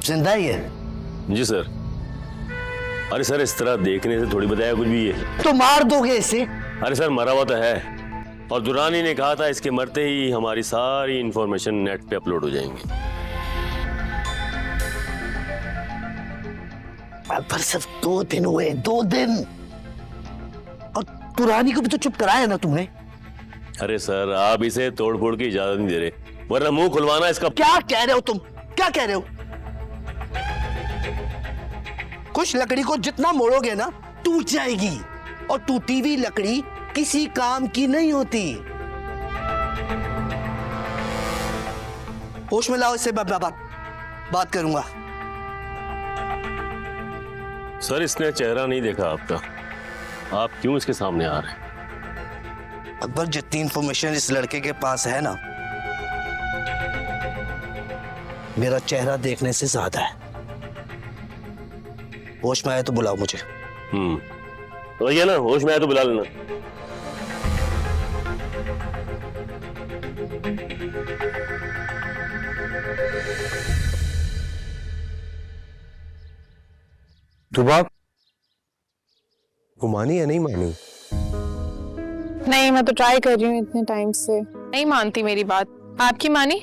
जिंदा ही है? जी सर। अरे सर, इस तरह देखने से थोड़ी बताया कुछ भी है। तो मार दोगे इसे? अरे सर, मरा हुआ तो है, और दुरानी ने कहा था इसके मरते ही हमारी सारी इंफॉर्मेशन नेट पे अपलोड हो जाएंगी। पर सिर्फ 2 दिन हुए, 2 दिन, और दुरानी को भी तो चुप कराया ना तुमने। अरे सर, आप इसे तोड़ फोड़ की इजाजत नहीं दे रहे, वरना मुंह खुलवाना इसका। क्या कह रहे हो तुम? क्या कह रहे हो? कुछ लकड़ी को जितना मोड़ोगे ना टूट जाएगी, और टूटी हुई लकड़ी किसी काम की नहीं होती। होश में लाओ इससे, बात करूंगा। सर, इसने चेहरा नहीं देखा आपका, आप क्यों इसके सामने आ रहे हैं? अकबर, जितनी इंफॉर्मेशन इस लड़के के पास है ना, मेरा चेहरा देखने से ज्यादा है। होश में आए तो बुलाओ मुझे। तो ये ना, होश में आए तो बुला लेना। दुबा, वो मानी या नहीं मानी? नहीं, मैं तो ट्राई कर रही हूँ इतने टाइम से, नहीं मानती मेरी बात। आपकी मानी?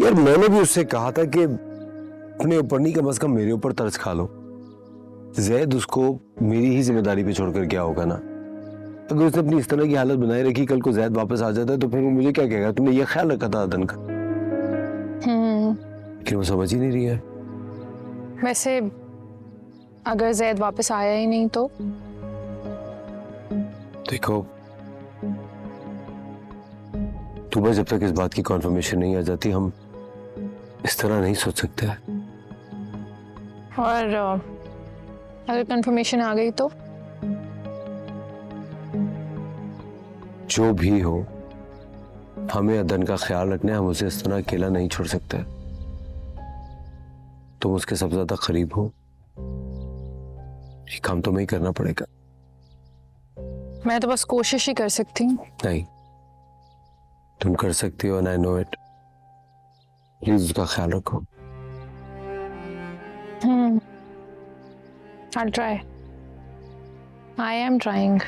यार, मैंने भी उससे कहा था कि अपने ऊपर नहीं, कम से कम मेरे ऊपर तरस खा लो। जैद उसको मेरी ही जिम्मेदारी पे छोड़कर गया होगा ना। अगर उसने अपनी इस तरह की हालत बनाए रखी, कल को जैद वापस आ जाता है तो फिर वो मुझे क्या कहेगा? तुमने ये ख्याल रखा था अदन का? लेकिन वो समझ ही नहीं रही है। वैसे अगर जैद वापस आया ही नहीं तो? देखो, तुम्हें जब तक इस बात की कॉन्फर्मेशन नहीं आ जाती, हम इस तरह नहीं सोच सकते। और अगर कंफर्मेशन आ गई तो? जो भी हो, हमें अदन का ख्याल रखना है। हम उसे इस तरह अकेला नहीं छोड़ सकते। तुम उसके सबसे ज्यादा करीब हो, ये काम तुम्हें ही करना पड़ेगा। मैं तो बस कोशिश ही कर सकती हूँ। नहीं, तुम कर सकती हो, and I know it. Please उसका ख्याल रखो। I'll try. I am trying.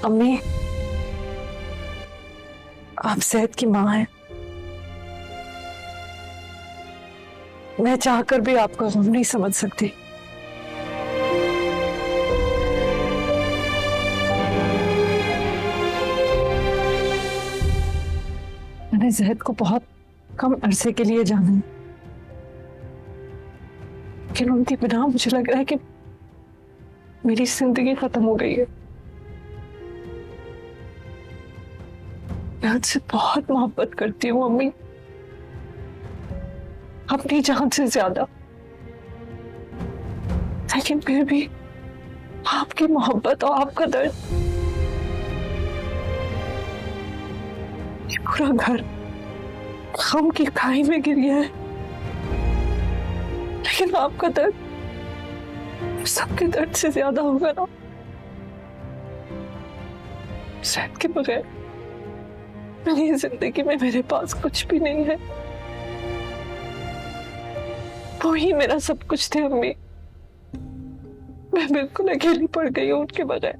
अम्मी, आप जैद की माँ हैं। मैं चाहकर भी आपका गम नहीं समझ सकती। मैंने जैद को बहुत कम अरसे के लिए जाना, लेकिन उनके बिना मुझे लग रहा है कि मेरी जिंदगी खत्म हो गई है। मैं उनसे बहुत मोहब्बत करती हूँ अम्मी, अपनी जान से ज्यादा। लेकिन फिर भी आपकी मोहब्बत और आपका दर्द, ये पूरा घर गम की खाई में गिर गया है। लेकिन आपका दर्द सबके दर्द से ज्यादा होगा ना। शायद के बगैर मेरी जिंदगी में मेरे पास कुछ भी नहीं है। वो ही मेरा सब कुछ थे अम्मी। मैं बिल्कुल अकेली पड़ गई हूँ उनके बगैर।